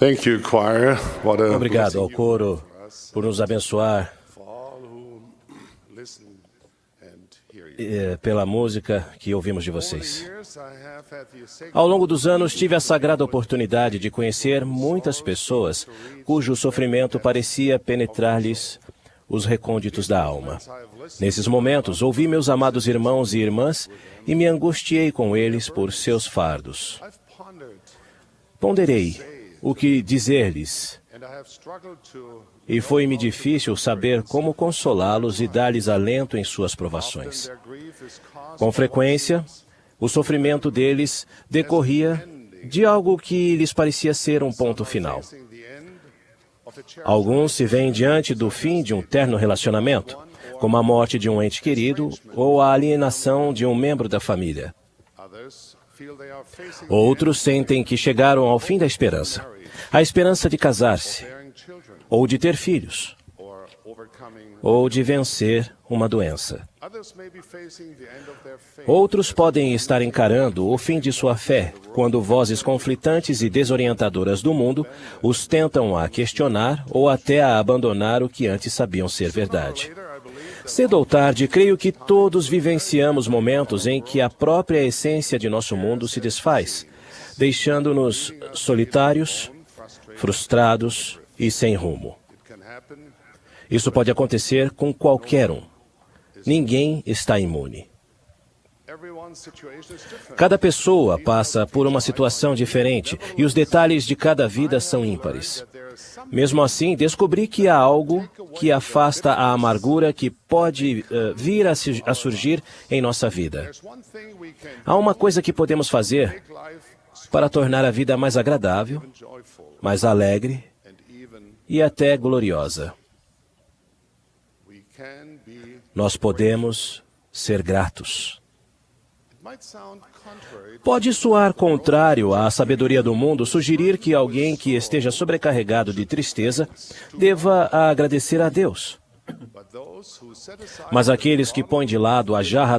Thank you, choir. What a Obrigado ao blessing coro por nos abençoar for all who listen and hear you. pela música que ouvimos de Over the vocês. years, I have had the sacred Ao longo dos anos, tive a sagrada oportunidade de conhecer muitas pessoas cujo sofrimento parecia penetrar-lhes os recônditos da alma. Nesses momentos, ouvi meus amados irmãos e irmãs e me angustiei com eles por seus fardos. I've pondered Ponderei o que dizer-lhes, and I have struggled to e foi-me difícil saber como consolá-los e dar-lhes alento em suas provações. their grief is caused Com frequência, o sofrimento deles decorria de algo que lhes parecia ser um ponto final. facing the end of a cherished Alguns se veem diante do fim de um terno relacionamento, como a morte de um ente querido ou a alienação de um membro da família. others feel they are facing Outros sentem que chegaram ao fim da esperança, a esperança de casar-se, bearing children ou de ter filhos, or overcoming. ou de vencer uma doença. Others may be facing the end of their faith. Outros podem estar encarando o fim de sua fé, quando vozes conflitantes e desorientadoras do mundo os tentam a questionar ou até a abandonar o que antes sabiam ser verdade. Later, I believe Cedo ou tarde, creio que todos vivenciamos momentos em que a própria essência de nosso mundo se desfaz, deixando-nos solitários, frustrados e sem rumo. it can happen. Isso pode acontecer com qualquer um. Ninguém está imune. Everyone's situation is different. Cada pessoa passa por uma situação diferente e os detalhes de cada vida são ímpares. Mesmo assim, descobri que há algo que afasta a amargura que pode vir a surgir em nossa vida. There's one thing we can Há uma coisa que podemos fazer make life para tornar a vida mais agradável, joyful mais alegre and even e até gloriosa. we can be. Nós podemos ser gratos. It might sound contrary Pode soar contrário à sabedoria do mundo sugerir que alguém que esteja sobrecarregado de tristeza deva agradecer a Deus. but those who set aside Mas aqueles que põem de lado a jarra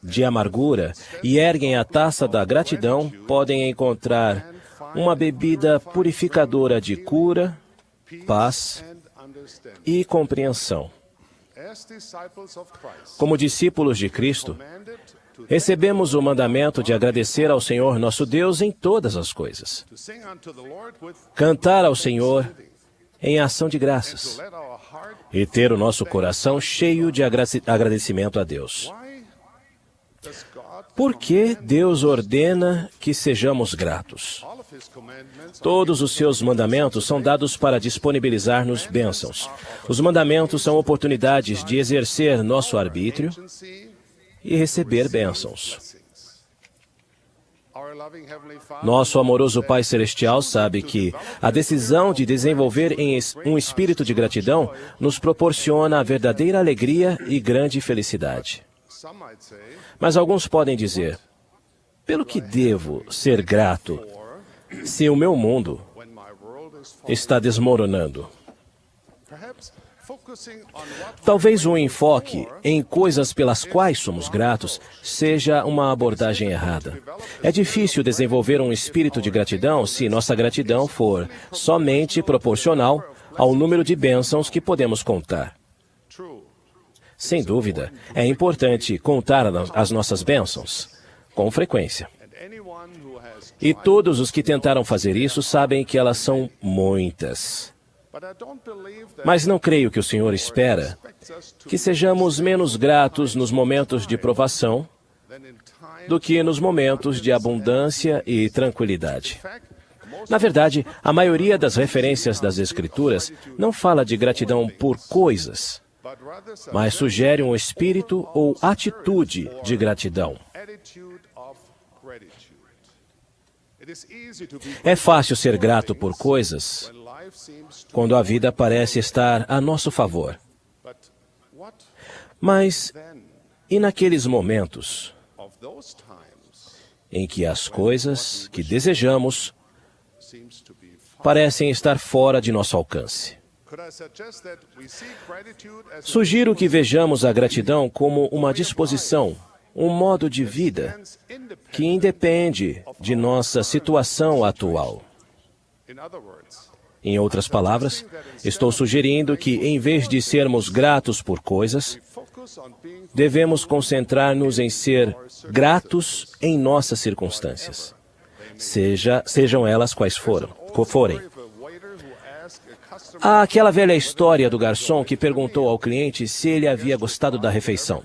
de amargura e erguem a taça da gratidão podem encontrar uma bebida purificadora de cura, paz and understand. e compreensão. As disciples of Christ, Como discípulos de Cristo, commanded to recebemos o mandamento de agradecer ao Senhor nosso Deus em todas as coisas. sing unto the Lord with Cantar ao Senhor em ação de graças let our heart. e ter o nosso coração cheio de agradecimento a Deus. Why does God Por que Deus ordena que sejamos gratos? all of His commandments Todos os seus mandamentos são dados para disponibilizar-nos bênçãos. Os mandamentos são oportunidades de exercer nosso arbítrio agency? e receber bênçãos. Our loving Heavenly Father Nosso amoroso Pai Celestial sabe que a decisão de desenvolver um espírito de gratidão nos proporciona a verdadeira alegria e grande felicidade. some might say Mas alguns podem dizer, pelo que devo ser grato se o meu mundo when my world is falling. está desmoronando? Perhaps focusing on what Talvez o enfoque em coisas pelas quais somos gratos seja uma abordagem errada. É difícil desenvolver um espírito de gratidão se nossa gratidão for somente proporcional ao número de bênçãos que podemos contar. true. Sem dúvida, é importante contar as nossas bênçãos com frequência. And anyone who has E todos os que tentaram fazer isso sabem que elas são muitas. but I don't believe that Mas não creio que o Senhor espera expects us to que sejamos menos gratos nos momentos de provação than in time. do que nos momentos de abundância e tranquilidade. In fact, most Na verdade, a maioria das referências das Escrituras não fala de gratidão por coisas, but rather some mas sugere um espírito ou atitude de gratidão. attitude of gratitude. It is easy to be É fácil ser grato por coisas when life seems to, quando a vida parece estar a nosso favor. but what Mas, then e naqueles momentos of those times em que as coisas que desejamos seems to be far? parecem estar fora de nosso alcance? Could I suggest that we see gratitude as a Sugiro que vejamos a gratidão como uma disposição, um modo de vida que independe de nossa situação atual. Em outras palavras, estou sugerindo que, em vez de sermos gratos por coisas, devemos concentrar-nos em ser gratos em nossas circunstâncias, sejam elas quais forem. Há aquela velha história do garçom que perguntou ao cliente se ele havia gostado da refeição.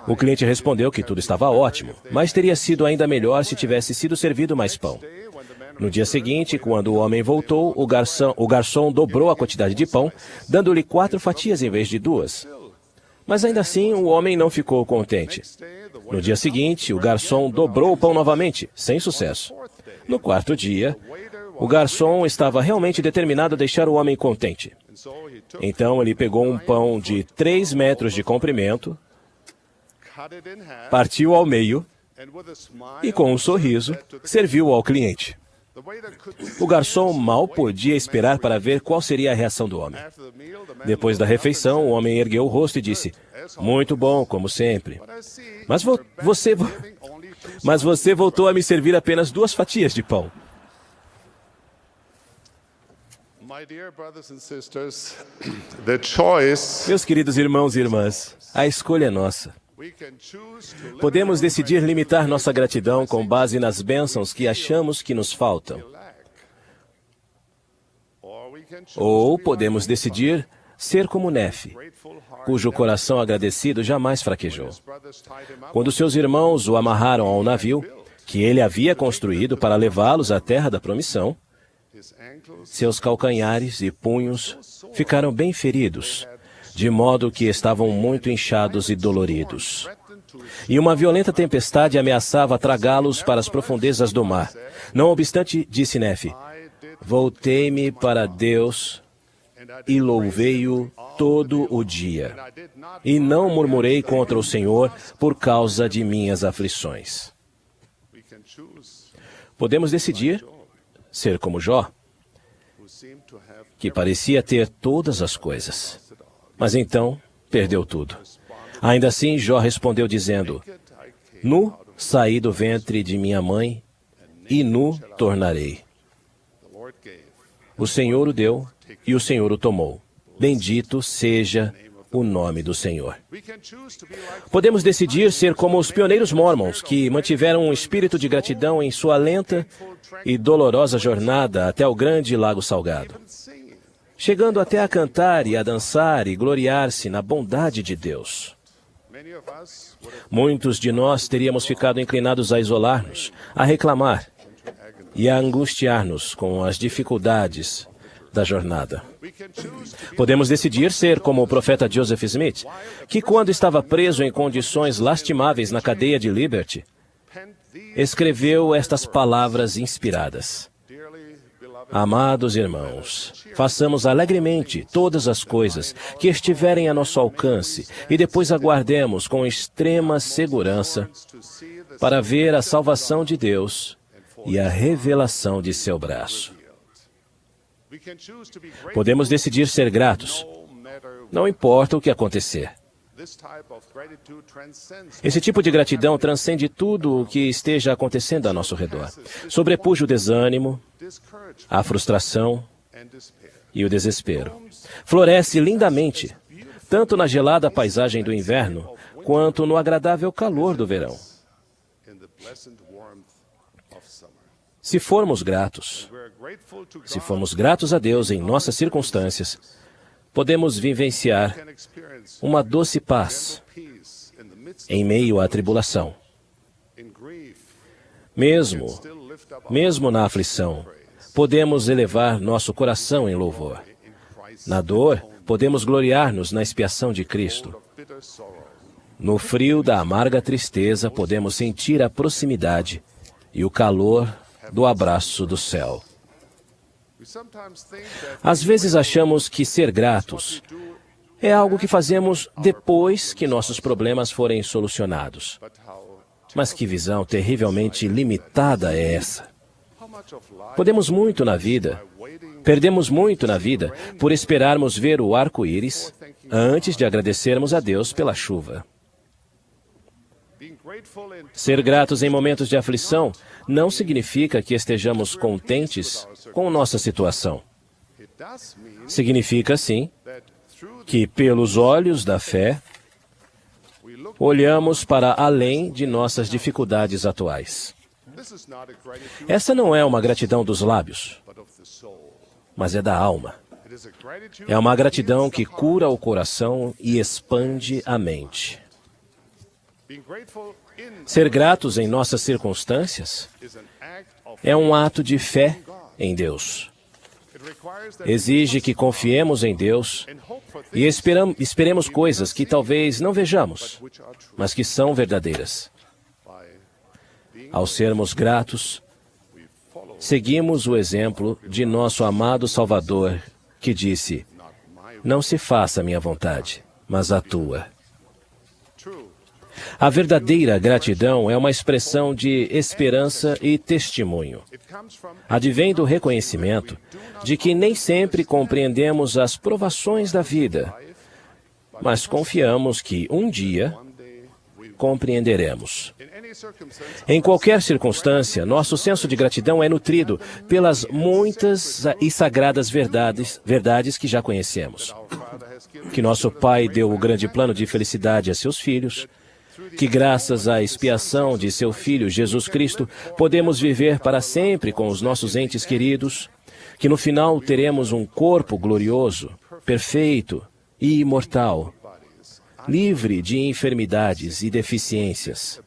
O cliente respondeu que tudo estava ótimo, mas teria sido ainda melhor se tivesse sido servido mais pão. No dia seguinte, quando o homem voltou, o garçom dobrou a quantidade de pão, dando-lhe 4 fatias em vez de 2. Mas ainda assim, o homem não ficou contente. No dia seguinte, o garçom dobrou o pão novamente, sem sucesso. No 4º dia, o garçom estava realmente determinado a deixar o homem contente. Então, ele pegou um pão de 3 metros de comprimento, partiu ao meio e, com um sorriso, serviu ao cliente. O garçom mal podia esperar para ver qual seria a reação do homem. Depois da refeição, o homem ergueu o rosto e disse: "Muito bom, como sempre. Mas você voltou a me servir apenas 2 fatias de pão." Meus queridos irmãos e irmãs, a escolha é nossa. Podemos decidir limitar nossa gratidão com base nas bênçãos que achamos que nos faltam. Ou podemos decidir ser como Nefe, cujo coração agradecido jamais fraquejou. Quando seus irmãos o amarraram ao navio, que ele havia construído para levá-los à terra da promissão, seus calcanhares e punhos ficaram bem feridos, de modo que estavam muito inchados e doloridos. E uma violenta tempestade ameaçava tragá-los para as profundezas do mar. Não obstante, disse Nefe, voltei-me para Deus e louvei-o todo o dia. E não murmurei contra o Senhor por causa de minhas aflições. Podemos decidir ser como Jó, que parecia ter todas as coisas, mas então perdeu tudo. Ainda assim, Jó respondeu dizendo: Nu saí do ventre de minha mãe, e nu tornarei. O Senhor o deu, e o Senhor o tomou. Bendito seja o nome do Senhor. Podemos decidir ser como os pioneiros mórmons, que mantiveram um espírito de gratidão em sua lenta e dolorosa jornada até o grande lago salgado, chegando até a cantar e a dançar e gloriar-se na bondade de Deus. Muitos de nós teríamos ficado inclinados a isolar-nos, a reclamar e a angustiar-nos com as dificuldades da jornada. Podemos decidir ser como o profeta Joseph Smith, que quando estava preso em condições lastimáveis na cadeia de Liberty, escreveu estas palavras inspiradas: Amados irmãos, façamos alegremente todas as coisas que estiverem a nosso alcance e depois aguardemos com extrema segurança para ver a salvação de Deus e a revelação de seu braço. Podemos decidir ser gratos, não importa o que acontecer. Esse tipo de gratidão transcende tudo o que esteja acontecendo ao nosso redor. Sobrepuja o desânimo, a frustração e o desespero. Floresce lindamente, tanto na gelada paisagem do inverno, quanto no agradável calor do verão. Se formos gratos a Deus em nossas circunstâncias, podemos vivenciar uma doce paz em meio à tribulação. Mesmo na aflição, podemos elevar nosso coração em louvor. Na dor, podemos gloriar-nos na expiação de Cristo. No frio da amarga tristeza, podemos sentir a proximidade e o calor do abraço do céu. Às vezes achamos que ser gratos é algo que fazemos depois que nossos problemas forem solucionados. Mas que visão terrivelmente limitada é essa? Perdemos muito na vida por esperarmos ver o arco-íris antes de agradecermos a Deus pela chuva. Ser gratos em momentos de aflição não significa que estejamos contentes com nossa situação. Significa, sim, que pelos olhos da fé, olhamos para além de nossas dificuldades atuais. Essa não é uma gratidão dos lábios, mas é da alma. É uma gratidão que cura o coração e expande a mente. Ser gratos em nossas circunstâncias é um ato de fé em Deus. Exige que confiemos em Deus e esperemos coisas que talvez não vejamos, mas que são verdadeiras. Ao sermos gratos, seguimos o exemplo de nosso amado Salvador, que disse: "Não se faça a minha vontade, mas a tua." A verdadeira gratidão é uma expressão de esperança e testemunho. Advém do reconhecimento de que nem sempre compreendemos as provações da vida, mas confiamos que um dia compreenderemos. Em qualquer circunstância, nosso senso de gratidão é nutrido pelas muitas e sagradas verdades que já conhecemos. Que nosso Pai deu o grande plano de felicidade a seus filhos, que graças à expiação de seu Filho Jesus Cristo, podemos viver para sempre com os nossos entes queridos, que no final teremos um corpo glorioso, perfeito e imortal, livre de enfermidades e deficiências,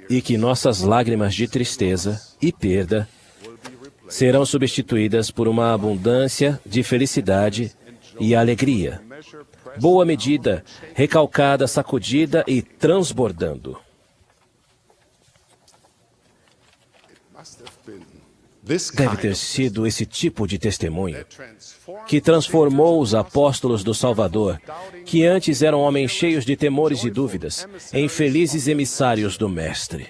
e que nossas lágrimas de tristeza e perda serão substituídas por uma abundância de felicidade e alegria. Boa medida, recalcada, sacudida e transbordando. Deve ter sido esse tipo de testemunho que transformou os apóstolos do Salvador, que antes eram homens cheios de temores e dúvidas, em felizes emissários do Mestre.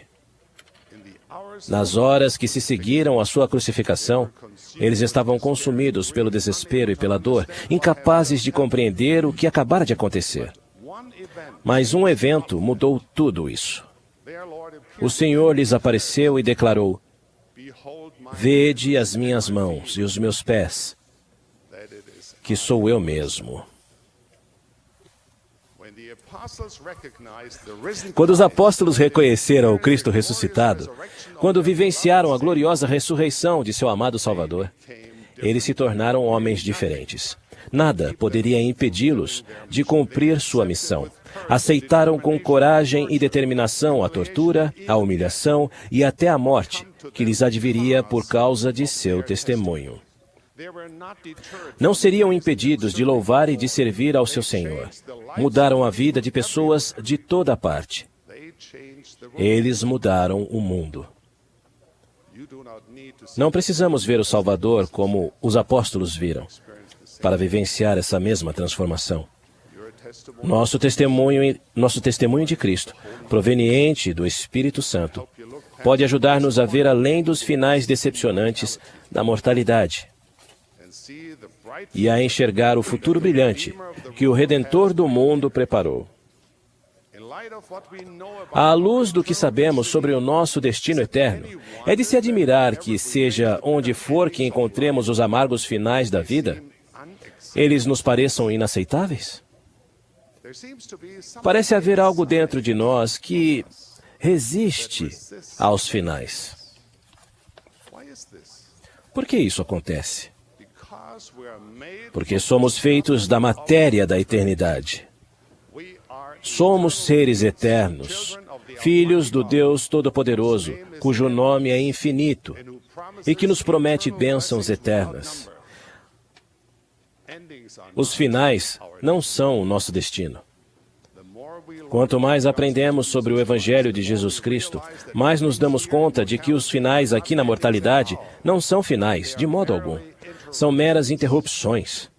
Nas horas que se seguiram à sua crucificação, eles estavam consumidos pelo desespero e pela dor, incapazes de compreender o que acabara de acontecer. Mas um evento mudou tudo isso. O Senhor lhes apareceu e declarou: "Vede as minhas mãos e os meus pés, que sou eu mesmo." Quando os apóstolos reconheceram o Cristo ressuscitado, quando vivenciaram a gloriosa ressurreição de seu amado Salvador, eles se tornaram homens diferentes. Nada poderia impedi-los de cumprir sua missão. Aceitaram com coragem e determinação a tortura, a humilhação e até a morte que lhes adviria por causa de seu testemunho. Não seriam impedidos de louvar e de servir ao seu Senhor. Mudaram a vida de pessoas de toda parte. Eles mudaram o mundo. Não precisamos ver o Salvador como os apóstolos viram, para vivenciar essa mesma transformação. Nosso testemunho de Cristo, proveniente do Espírito Santo, pode ajudar-nos a ver além dos finais decepcionantes da mortalidade e a enxergar o futuro brilhante que o Redentor do mundo preparou. À luz do que sabemos sobre o nosso destino eterno, é de se admirar que, seja onde for que encontremos os amargos finais da vida, eles nos pareçam inaceitáveis? Parece haver algo dentro de nós que resiste aos finais. Por que isso acontece? Porque somos feitos da matéria da eternidade. Somos seres eternos, filhos do Deus Todo-Poderoso, cujo nome é infinito e que nos promete bênçãos eternas. Os finais não são o nosso destino. Quanto mais aprendemos sobre o Evangelho de Jesus Cristo, mais nos damos conta de que os finais aqui na mortalidade não são finais, de modo algum. São meras interrupções,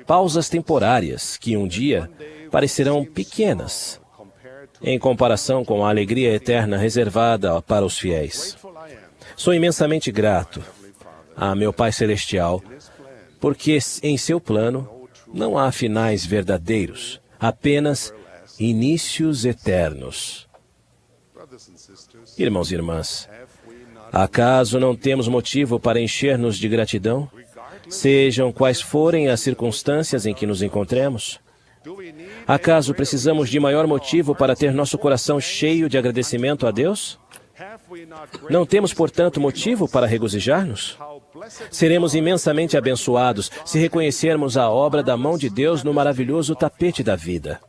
pausas temporárias que um dia parecerão pequenas em comparação com a alegria eterna reservada para os fiéis. Sou imensamente grato a meu Pai Celestial, porque em seu plano não há finais verdadeiros, apenas inícios eternos. Irmãos e irmãs, acaso não temos motivo para encher-nos de gratidão, sejam quais forem as circunstâncias em que nos encontremos? Acaso precisamos de maior motivo para ter nosso coração cheio de agradecimento a Deus? Não temos, portanto, motivo para regozijar-nos? Seremos imensamente abençoados se reconhecermos a obra da mão de Deus no maravilhoso tapete da vida.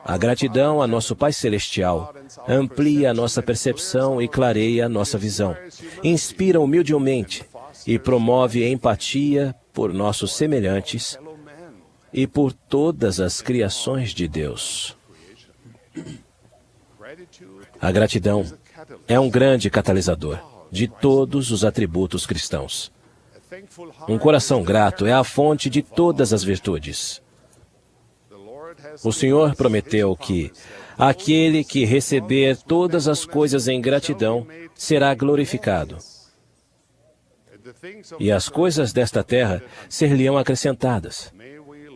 A gratidão a nosso Pai Celestial amplia a nossa percepção e clareia a nossa visão, inspira humildemente e promove empatia por nossos semelhantes e por todas as criações de Deus. A gratidão é um grande catalisador de todos os atributos cristãos. Um coração grato é a fonte de todas as virtudes. O Senhor prometeu que aquele que receber todas as coisas em gratidão será glorificado. E as coisas desta terra ser-lhe-ão acrescentadas,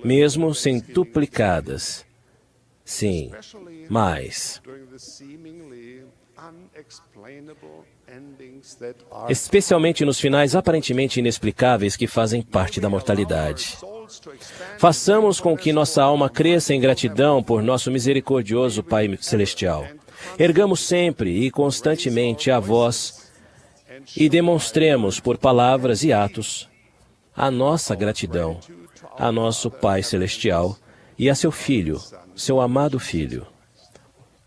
mesmo centuplicadas. Sim, mais. Especialmente nos finais aparentemente inexplicáveis que fazem parte da mortalidade. Façamos com que nossa alma cresça em gratidão por nosso misericordioso Pai Celestial. Ergamos sempre e constantemente a voz e demonstremos por palavras e atos a nossa gratidão a nosso Pai Celestial e a seu Filho, seu amado Filho,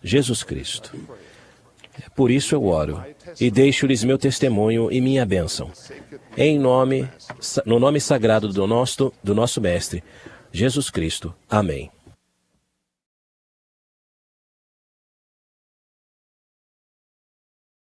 Jesus Cristo. Por isso eu oro e deixo-lhes meu testemunho e minha bênção. No nome sagrado do nosso Mestre, Jesus Cristo. Amém.